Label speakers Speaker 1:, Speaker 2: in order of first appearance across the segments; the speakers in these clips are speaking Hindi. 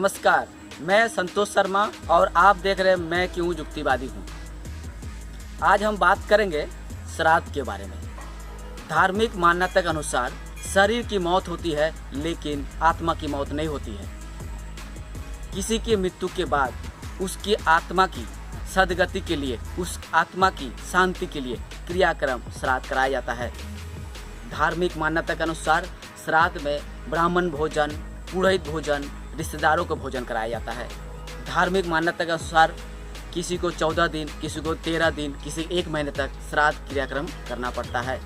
Speaker 1: नमस्कार, मैं संतोष शर्मा और आप देख रहे हैं मैं क्यों युक्तिवादी हूँ। आज हम बात करेंगे श्राद्ध के बारे में। धार्मिक मान्यता के अनुसार शरीर की मौत होती है लेकिन आत्मा की मौत नहीं होती है। किसी की मृत्यु के बाद उसकी आत्मा की सद्गति के लिए, उस आत्मा की शांति के लिए क्रियाक्रम श्राद्ध कराया जाता है। धार्मिक मान्यता के अनुसार श्राद्ध में ब्राह्मण भोजन, पुरोहित भोजन, रिश्तेदारों को भोजन कराया जाता है। धार्मिक मान्यता के अनुसार किसी को 14 दिन, किसी को 13 दिन, किसी 1 महीने तक श्राद्ध क्रियाक्रम करना पड़ता है।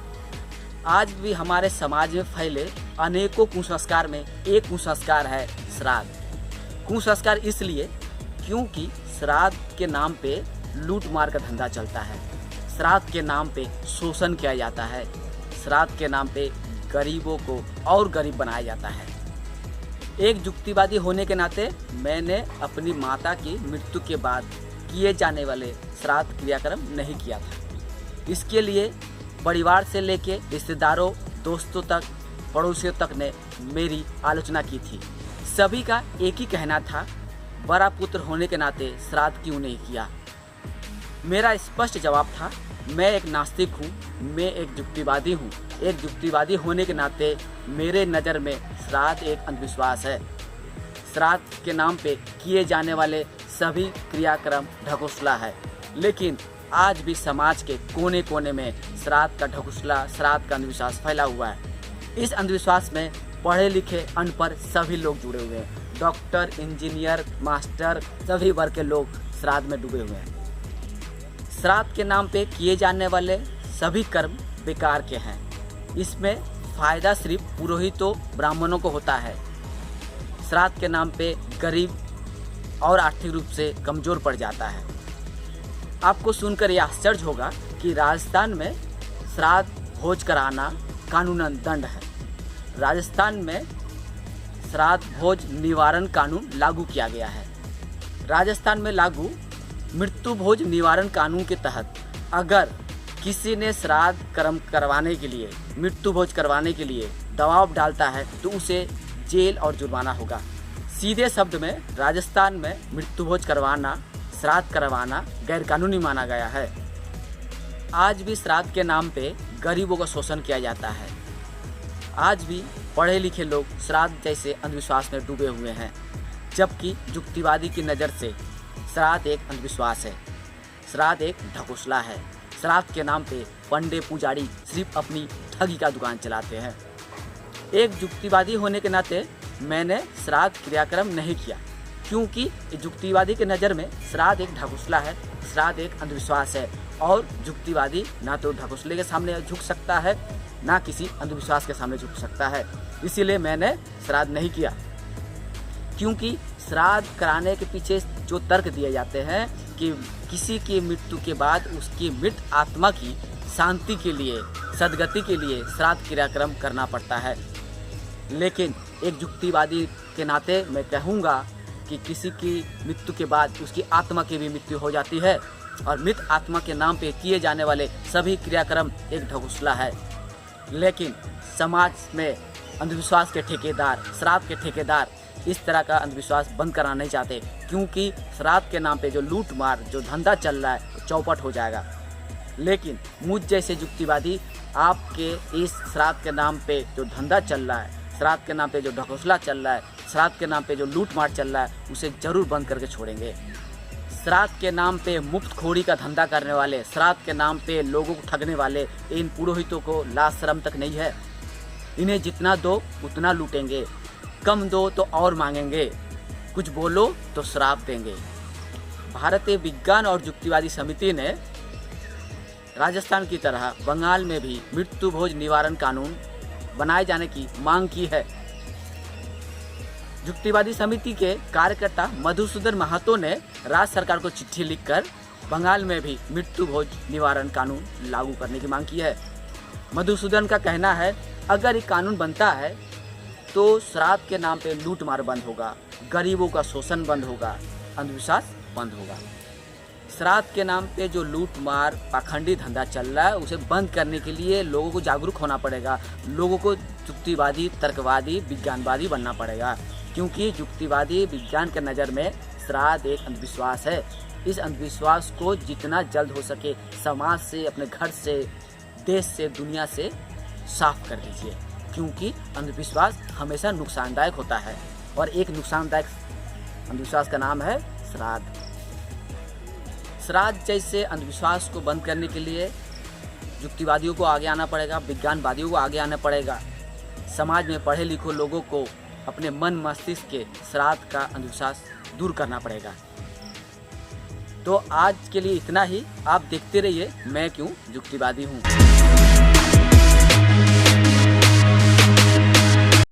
Speaker 1: आज भी हमारे समाज में फैले अनेकों कुसंस्कार में एक कुसंस्कार है श्राद्ध। कुसंस्कार इसलिए क्योंकि श्राद्ध के नाम पे लूट मार का धंधा चलता है। श्राद्ध के नाम पे शोषण किया जाता है। श्राद्ध के नाम पे गरीबों को और गरीब बनाया जाता है। एक युक्तिवादी होने के नाते मैंने अपनी माता की मृत्यु के बाद किए जाने वाले श्राद्ध क्रियाक्रम नहीं किया था। इसके लिए परिवार से लेके रिश्तेदारों, दोस्तों तक, पड़ोसियों तक ने मेरी आलोचना की थी। सभी का एक ही कहना था, बड़ा पुत्र होने के नाते श्राद्ध क्यों नहीं किया। मेरा स्पष्ट जवाब था, मैं एक नास्तिक हूँ, मैं एक युक्तिवादी हूँ। एक युक्तिवादी होने के नाते मेरे नज़र में श्राद्ध एक अंधविश्वास है। श्राद्ध के नाम पे किए जाने वाले सभी क्रियाक्रम ढकोसला है। लेकिन आज भी समाज के कोने कोने में श्राद्ध का ढकोसला, श्राद्ध का अंधविश्वास फैला हुआ है। इस अंधविश्वास में पढ़े लिखे अनपढ़ सभी लोग जुड़े हुए हैं। डॉक्टर, इंजीनियर, मास्टर, सभी वर्ग के लोग श्राद्ध में डूबे हुए हैं। श्राद्ध के नाम पे किए जाने वाले सभी कर्म बेकार के हैं। इसमें फ़ायदा सिर्फ पुरोहितों, ब्राह्मणों को होता है। श्राद्ध के नाम पे गरीब और आर्थिक रूप से कमज़ोर पड़ जाता है। आपको सुनकर यह आश्चर्य होगा कि राजस्थान में श्राद्ध भोज कराना कानूनन दंड है। राजस्थान में श्राद्ध भोज निवारण कानून लागू किया गया है। राजस्थान में लागू मृत्यु भोज निवारण कानून के तहत अगर किसी ने श्राद्ध कर्म करवाने के लिए, मृत्यु भोज करवाने के लिए दबाव डालता है तो उसे जेल और जुर्माना होगा। सीधे शब्द में राजस्थान में मृत्यु भोज करवाना, श्राद्ध करवाना गैरकानूनी माना गया है। आज भी श्राद्ध के नाम पे गरीबों का शोषण किया जाता है। आज भी पढ़े लिखे लोग श्राद्ध जैसे अंधविश्वास में डूबे हुए हैं, जबकि युक्तिवादी की नज़र से श्राद्ध एक अंधविश्वास है। श्राद्ध एक ढकोसला है। श्राद्ध के नाम पे पंडे पुजारी सिर्फ अपनी ठगी का दुकान चलाते हैं। एक युक्तिवादी होने के नाते मैंने श्राद्ध क्रियाक्रम नहीं किया क्योंकि युक्तिवादी के नज़र में श्राद्ध एक ढकोसला है, श्राद्ध एक अंधविश्वास है और युक्तिवादी ना तो ढकोसले के सामने झुक सकता है, ना किसी अंधविश्वास के सामने झुक सकता है। इसीलिए मैंने श्राद्ध नहीं किया। क्योंकि श्राद्ध कराने के पीछे जो तर्क दिए जाते हैं कि किसी की मृत्यु के बाद उसकी मृत आत्मा की शांति के लिए, सद्गति के लिए श्राद्ध क्रियाक्रम करना पड़ता है। लेकिन एक युक्तिवादी के नाते मैं कहूँगा कि किसी की मृत्यु के बाद उसकी आत्मा की भी मृत्यु हो जाती है और मृत आत्मा के नाम पे किए जाने वाले सभी क्रियाक्रम एक ढकोसला है। लेकिन समाज में अंधविश्वास के ठेकेदार, श्राद्ध के ठेकेदार इस तरह का अंधविश्वास बंद कराना नहीं चाहते क्योंकि श्राद्ध के नाम पे जो लूट मार, जो धंधा चल रहा है चौपट हो जाएगा। लेकिन मुझ जैसे युक्तिवादी आपके इस श्राद्ध के नाम पे जो धंधा चल रहा है, श्राद्ध के नाम पे जो ढकोसला चल रहा है, श्राद्ध के नाम पे जो लूट मार चल रहा है, उसे जरूर बंद करके छोड़ेंगे। श्राद्ध के नाम पे मुफ्तखोरी का धंधा करने वाले, श्राद्ध के नाम पे लोगों को ठगने वाले इन पुरोहितों को लाज शर्म तक नहीं है। इन्हें जितना दो उतना लूटेंगे, कम दो तो और मांगेंगे, कुछ बोलो तो श्राप देंगे। भारतीय विज्ञान और युक्तिवादी समिति ने राजस्थान की तरह बंगाल में भी मृत्यु भोज निवारण कानून बनाए जाने की मांग की है। युक्तिवादी समिति के कार्यकर्ता मधुसूदन महतो ने राज्य सरकार को चिट्ठी लिखकर बंगाल में भी मृत्यु भोज निवारण कानून लागू करने की मांग की है। मधुसूदन का कहना है, अगर ये कानून बनता है तो श्राद्ध के नाम पे लूट मार बंद होगा, गरीबों का शोषण बंद होगा, अंधविश्वास बंद होगा। श्राद्ध के नाम पे जो लूट मार, पाखंडी धंधा चल रहा है उसे बंद करने के लिए लोगों को जागरूक होना पड़ेगा। लोगों को युक्तिवादी, तर्कवादी, विज्ञानवादी बनना पड़ेगा। क्योंकि युक्तिवादी विज्ञान के नज़र में श्राद्ध एक अंधविश्वास है। इस अंधविश्वास को जितना जल्द हो सके समाज से, अपने घर से, देश से, दुनिया से साफ कर दीजिए, क्योंकि अंधविश्वास हमेशा नुकसानदायक होता है। और एक नुकसानदायक अंधविश्वास का नाम है श्राद्ध। श्राद्ध जैसे अंधविश्वास को बंद करने के लिए युक्तिवादियों को आगे आना पड़ेगा, विज्ञानवादियों को आगे आना पड़ेगा। समाज में पढ़े लिखे लोगों को अपने मन मस्तिष्क के श्राद्ध का अंधविश्वास दूर करना पड़ेगा। तो आज के लिए इतना ही। आप देखते रहिए मैं क्यों युक्तिवादी हूँ।